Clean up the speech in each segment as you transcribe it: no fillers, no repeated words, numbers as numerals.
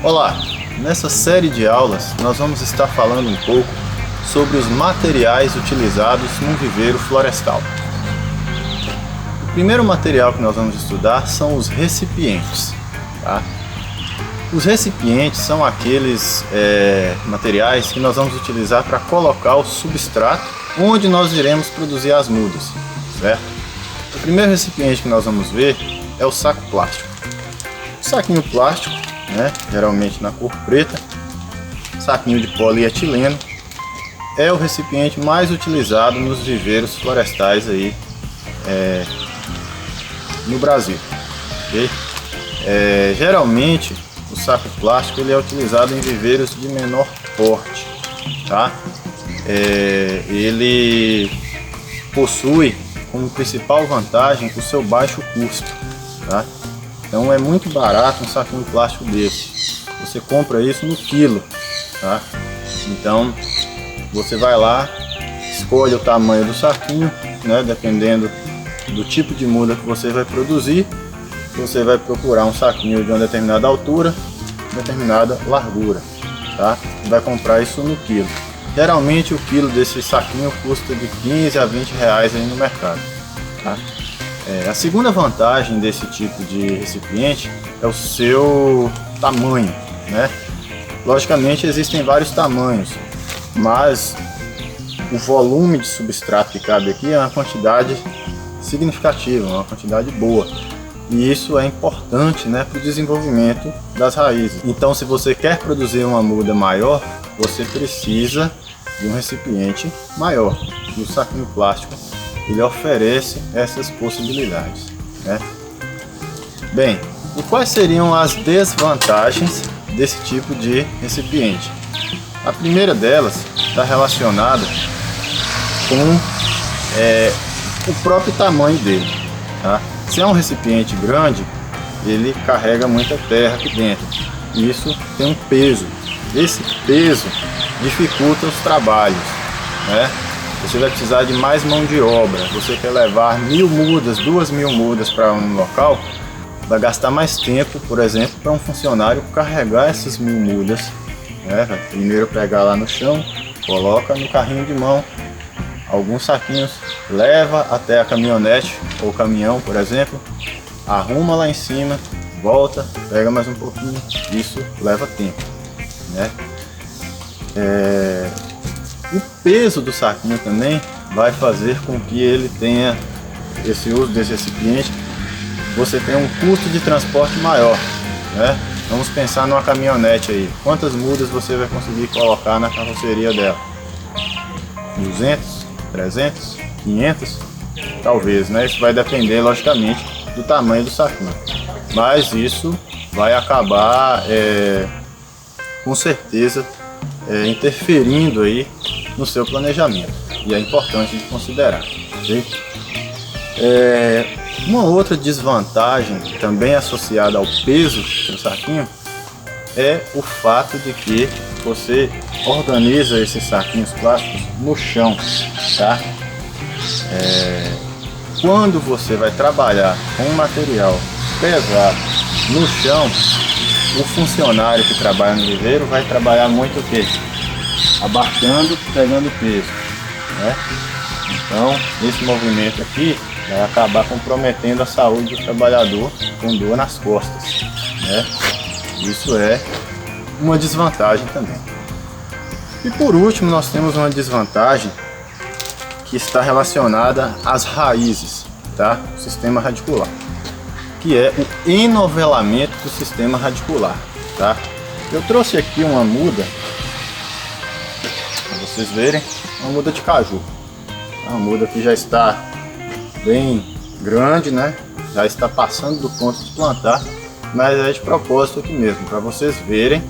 Olá! Nessa série de aulas nós vamos estar falando um pouco sobre os materiais utilizados num viveiro florestal. O primeiro material que nós vamos estudar são os recipientes. Tá? Os recipientes são aqueles materiais que nós vamos utilizar para colocar o substrato onde nós iremos produzir as mudas, certo? O primeiro recipiente que nós vamos ver é o saco plástico. O saquinho plástico, geralmente na cor preta, saquinho de polietileno, é o recipiente mais utilizado nos viveiros florestais aí no Brasil. Okay? Geralmente o saco plástico ele é utilizado em viveiros de menor porte, tá? Ele possui como principal vantagem o seu baixo custo, tá? Então é muito barato um saquinho plástico desse. Você compra isso no quilo, tá? Então você vai lá, escolhe o tamanho do saquinho, dependendo do tipo de muda que você vai produzir. Você vai procurar um saquinho de uma determinada altura, determinada largura, tá? E vai comprar isso no quilo. Geralmente o quilo desse saquinho custa de 15 a 20 reais aí no mercado, tá? A segunda vantagem desse tipo de recipiente é o seu tamanho, Logicamente existem vários tamanhos, mas o volume de substrato que cabe aqui é uma quantidade significativa, uma quantidade boa. E isso é importante para o desenvolvimento das raízes. Então, se você quer produzir uma muda maior, você precisa de um recipiente maior. E o saquinho plástico ele oferece essas possibilidades. Bem, e quais seriam as desvantagens desse tipo de recipiente? A primeira delas está relacionada com o próprio tamanho dele. Tá? Se é um recipiente grande, ele carrega muita terra aqui dentro. E isso tem um peso. Esse peso dificulta os trabalhos. Você vai precisar de mais mão de obra. Você quer levar 1000 mudas, 2000 mudas para um local, vai gastar mais tempo, por exemplo, para um funcionário carregar essas 1000 mudas. Vai primeiro pegar lá no chão, coloca no carrinho de mão, alguns saquinhos, leva até a caminhonete ou caminhão, por exemplo, arruma lá em cima, volta, pega mais um pouquinho. Isso leva tempo. O peso do saquinho também vai fazer com que ele tenha esse uso desse recipiente. Você tem um custo de transporte maior. Vamos pensar numa caminhonete aí. Quantas mudas você vai conseguir colocar na carroceria dela? 200, 300, 500? Talvez, Isso vai depender, logicamente, do tamanho do saquinho. Mas isso vai acabar, com certeza, interferindo aí no seu planejamento. E é importante de considerar. Okay? Uma outra desvantagem também associada ao peso do saquinho é o fato de que você organiza esses saquinhos plásticos no chão, tá? Quando você vai trabalhar com um material pesado no chão, o funcionário que trabalha no viveiro vai trabalhar muito o quê? Abarcando, pegando peso, Então, esse movimento aqui vai acabar comprometendo a saúde do trabalhador com dor nas costas, Isso é uma desvantagem também. E por último, nós temos uma desvantagem que está relacionada às raízes, tá? O sistema radicular, que é o enovelamento do sistema radicular, tá? Eu trouxe aqui uma muda para vocês verem, uma muda de caju. Uma muda que já está bem grande, Já está passando do ponto de plantar, mas é de propósito aqui mesmo, para vocês verem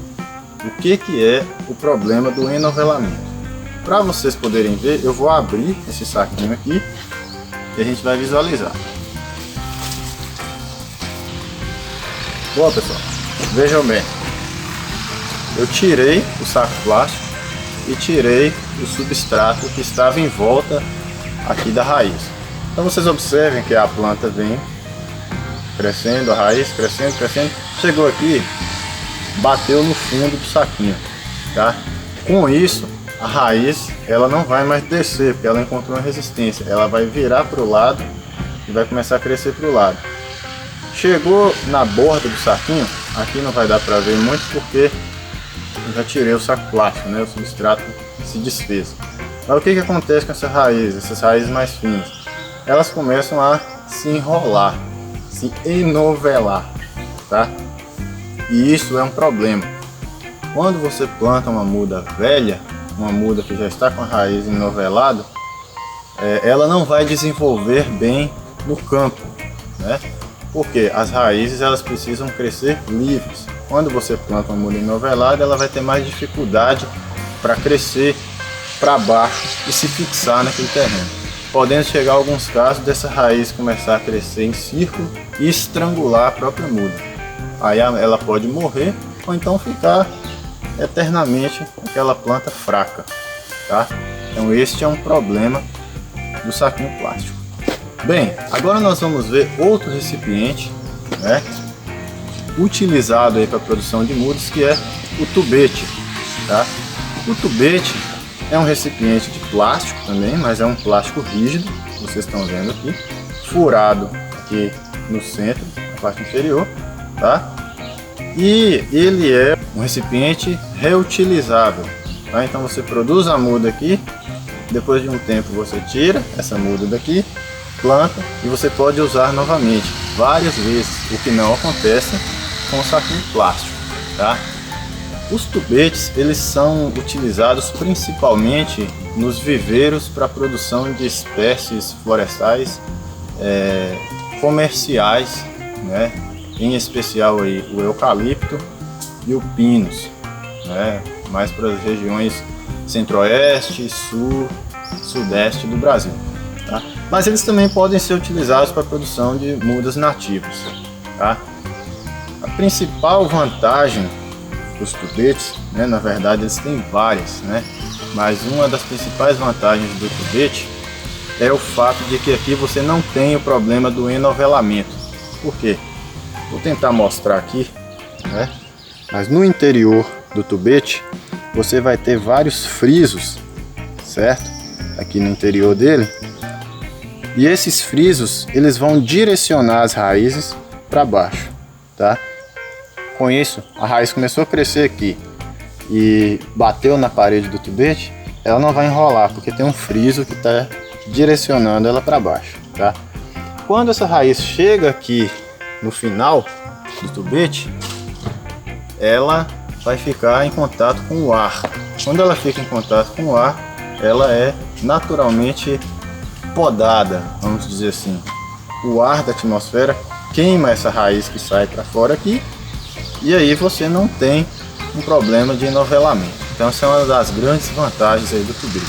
o que é o problema do enovelamento. Para vocês poderem ver, eu vou abrir esse saquinho aqui e a gente vai visualizar. Bom, pessoal, vejam bem, eu tirei o saco plástico e tirei o substrato que estava em volta aqui da raiz. Então vocês observem que a planta vem crescendo, a raiz crescendo, crescendo, chegou aqui, bateu no fundo do saquinho, tá? Com isso, a raiz ela não vai mais descer, porque ela encontrou uma resistência, ela vai virar para o lado e vai começar a crescer para o lado. Chegou na borda do saquinho, aqui não vai dar para ver muito porque eu já tirei o saco plástico, né? O substrato se desfez. Mas o que acontece com essas raízes mais finas? Elas começam a se enrolar, se enovelar, tá? E isso é um problema. Quando você planta uma muda velha, uma muda que já está com a raiz enovelada, ela não vai desenvolver bem no campo, né? Porque as raízes elas precisam crescer livres. Quando você planta uma muda enovelada, ela vai ter mais dificuldade para crescer para baixo e se fixar naquele terreno. Podendo chegar a alguns casos dessa raiz começar a crescer em círculo e estrangular a própria muda. Aí ela pode morrer ou então ficar eternamente aquela planta fraca, tá? Então este é um problema do saquinho plástico. Bem, agora nós vamos ver outro recipiente, né, utilizado aí para a produção de mudas, que é o tubete, tá? O tubete é um recipiente de plástico também, mas é um plástico rígido, vocês estão vendo aqui, furado aqui no centro, na parte inferior, tá? E ele é um recipiente reutilizável, tá? Então você produz a muda aqui, depois de um tempo você tira essa muda daqui, planta e você pode usar novamente várias vezes, o que não acontece com o saquinho plástico, tá? Os tubetes eles são utilizados principalmente nos viveiros para a produção de espécies florestais comerciais, né? Em especial aí o eucalipto e o pinus, né? Mais para as regiões centro-oeste, sul, sudeste do Brasil, tá? Mas eles também podem ser utilizados para a produção de mudas nativas, tá? A principal vantagem dos tubetes, né, na verdade eles têm várias, né? Mas uma das principais vantagens do tubete é o fato de que aqui você não tem o problema do enovelamento. Por quê? Vou tentar mostrar aqui, né? Mas no interior do tubete você vai ter vários frisos, certo? Aqui no interior dele. E esses frisos eles vão direcionar as raízes para baixo, tá? Com isso, a raiz começou a crescer aqui e bateu na parede do tubete, ela não vai enrolar, porque tem um friso que está direcionando ela para baixo, tá? Quando essa raiz chega aqui no final do tubete, ela vai ficar em contato com o ar. Quando ela fica em contato com o ar, ela é naturalmente podada, vamos dizer assim. O ar da atmosfera queima essa raiz que sai para fora aqui, e aí você não tem um problema de enovelamento. Então essa é uma das grandes vantagens aí do tubete.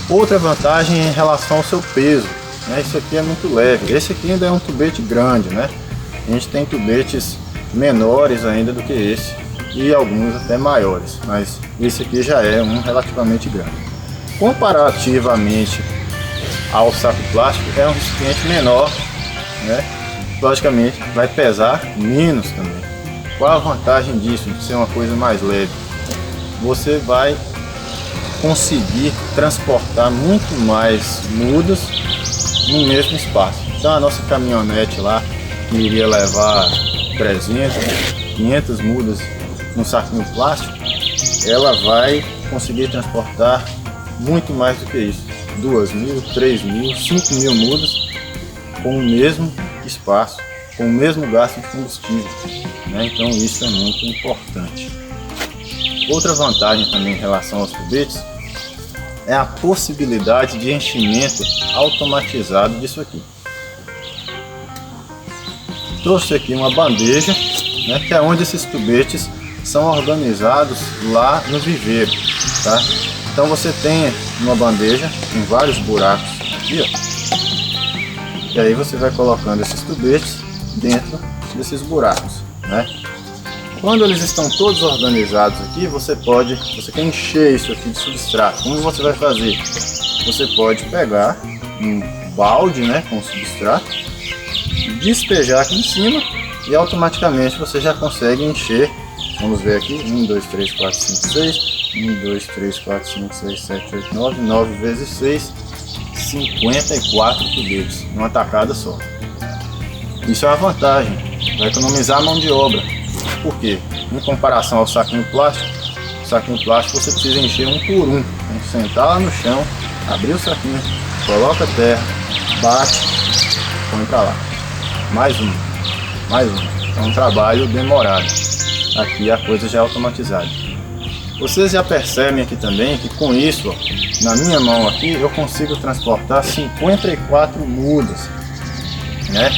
Outra vantagem é em relação ao seu peso, né? Isso aqui é muito leve. Esse aqui ainda é um tubete grande, né? A gente tem tubetes menores ainda do que esse e alguns até maiores, mas esse aqui já é um relativamente grande. Comparativamente ao saco plástico, é um recipiente menor, né? Logicamente vai pesar menos também. Qual a vantagem disso, de ser uma coisa mais leve? Você vai conseguir transportar muito mais mudas no mesmo espaço. Então a nossa caminhonete lá, que iria levar 300, 500 mudas num saquinho plástico, ela vai conseguir transportar muito mais do que isso. 2.000, 3.000, 5.000 mudas com o mesmo espaço, com o mesmo gasto de combustível, né? Então isso é muito importante. Outra vantagem também em relação aos tubetes é a possibilidade de enchimento automatizado disso aqui. Trouxe aqui uma bandeja, né, que é onde esses tubetes são organizados lá no viveiro, tá? Então você tem uma bandeja com vários buracos aqui, ó. E aí você vai colocando esses tubetes dentro desses buracos, né? Quando eles estão todos organizados aqui, você quer encher isso aqui de substrato. Como você vai fazer? Você pode pegar um balde, né, com substrato, despejar aqui em cima e automaticamente você já consegue encher. Vamos ver aqui, 1, 2, 3, 4, 5, 6, 1, 2, 3, 4, 5, 6, 7, 8, 9, 9 vezes 6, 54 tubetes, numa tacada só. Isso é uma vantagem, vai economizar a mão de obra. Por quê? Em comparação ao saquinho plástico, o saquinho plástico você precisa encher um por um. Então, sentar lá no chão, abrir o saquinho, coloca a terra, bate, põe para lá. Mais um. É um trabalho demorado. Aqui a coisa já é automatizada. Vocês já percebem aqui também que com isso, ó, na minha mão aqui, eu consigo transportar 54 mudas, né?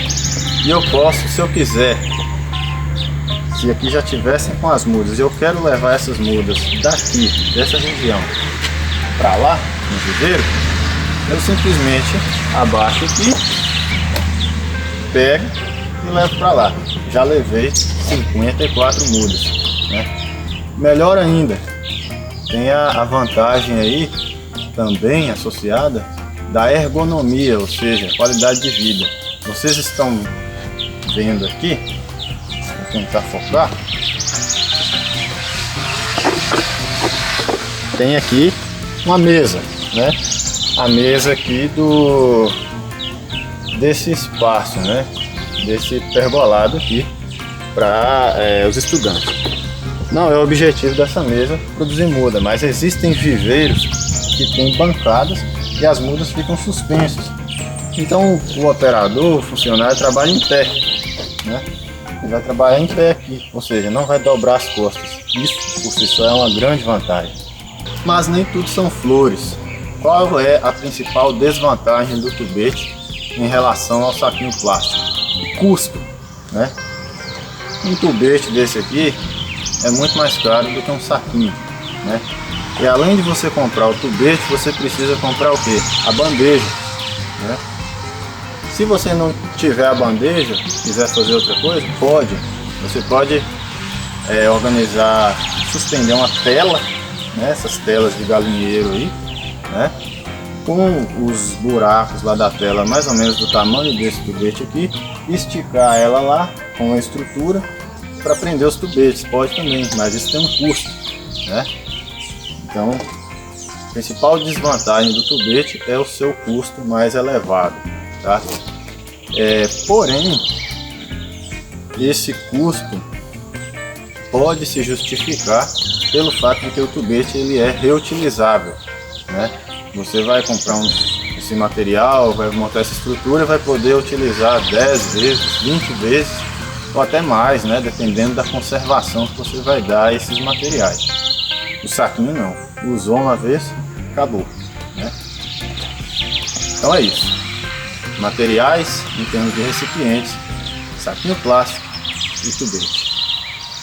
E eu posso, se eu quiser, se aqui já tivessem com as mudas, eu quero levar essas mudas daqui, dessa região, para lá, no viveiro, eu simplesmente abaixo aqui, pego e levo para lá. Já levei 54 mudas, né? Melhor ainda, tem a vantagem aí também associada da ergonomia, ou seja, qualidade de vida. Vocês estão vendo aqui, vou tentar focar, tem aqui uma mesa, né? A mesa aqui desse espaço, né? Desse pergolado aqui para os estudantes. Não é o objetivo dessa mesa produzir muda, mas existem viveiros que têm bancadas e as mudas ficam suspensas. Então o operador, o funcionário trabalha em pé, né? Ele vai trabalhar em pé aqui, ou seja, não vai dobrar as costas. Isso por si só é uma grande vantagem. Mas nem tudo são flores. Qual é a principal desvantagem do tubete em relação ao saquinho plástico? O custo, né? Um tubete desse aqui é muito mais caro do que um saquinho, né? E além de você comprar o tubete, você precisa comprar o que? A bandeja, né? Se você não tiver a bandeja, quiser fazer outra coisa, pode. Você pode organizar, suspender uma tela, né? Essas telas de galinheiro aí, né? Com os buracos lá da tela mais ou menos do tamanho desse tubete aqui, esticar ela lá com a estrutura para prender os tubetes. Pode também, mas isso tem um custo, né? Então, a principal desvantagem do tubete é o seu custo mais elevado, tá? Porém, esse custo pode se justificar pelo fato de que o tubete ele é reutilizável, né? Você vai comprar esse material, vai montar essa estrutura e vai poder utilizar 10 vezes, 20 vezes ou até mais, né? Dependendo da conservação que você vai dar a esses materiais. O saquinho não, usou uma vez, acabou, né? Então é isso. Materiais em termos de recipientes, saquinho plástico e tubete.